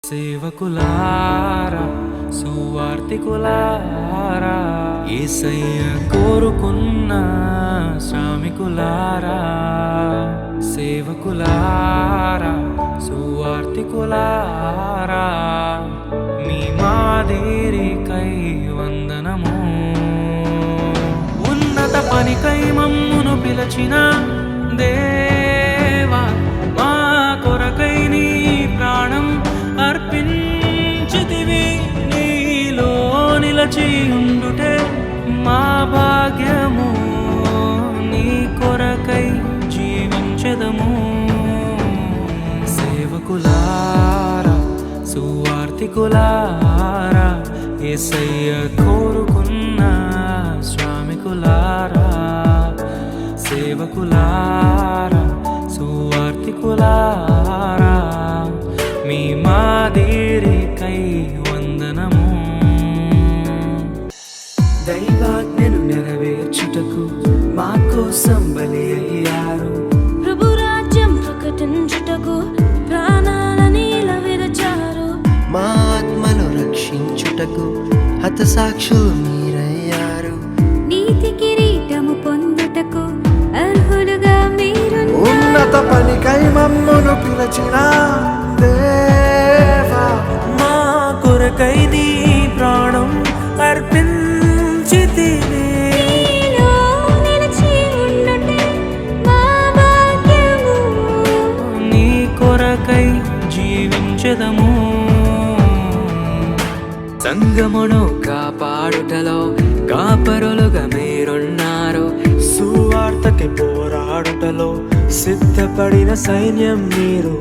సేవకులారా సువార్తికులారా యేసయ్య కోరుకున్న శ్రామికులారా సేవకులారా సువార్తికులారా మీ మాదిరికై వందనము ఉన్నత పనికై మమ్మును పిలచిన దేవా మా కొరకై నీ ప్రాణం అర్పించితివి నీలో నిలచి ఉండుటే మా భాగ్యము నీ కొరకై జీవించెదము సేవకులారా సువార్తికులారా యేసయ్య కోరుకున్న శ్రామికులారా సేవకులారా సువార్తికులారా మీ మాదిరికై వందనము దైవాజ్ఞను నెరవేర్చుటకు మా కోసం బలి అయ్యారు ప్రభు రాజ్యం ప్రకటించుటకు ప్రాణాలని విరచారు మా ఆత్మను రక్షించుటకు హతసాక్షులు మీరయ్యారు నీతి కిరీటము పొందుటకు అర్హులుగా మీరు ఉన్నత పనికై మమ్మును పిలచిన దేవా మా కొరకై నీ ప్రాణం అర్పించితివి నీలో నిలిచి ఉండుటే మా భాగ్యము నీ కొరకై జీవించెదము సంగమును కాపాడుటలో కాపరులుగా మీరున్నారు సువార్తకి పోరాడుటలో సిద్ధపడిన సైన్యం మీరు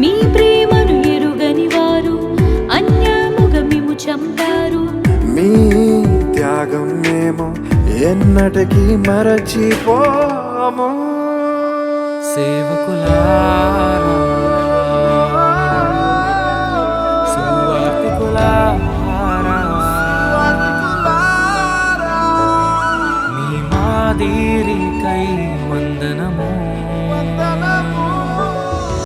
మీ ప్రేమను ఎరుగని వారు అన్యాయముగా మేము చంపారు మీ త్యాగం మేము ఎన్నటికీ మరచిపోము సేవకులారా సువార్తికులారా మీ మాదిరికై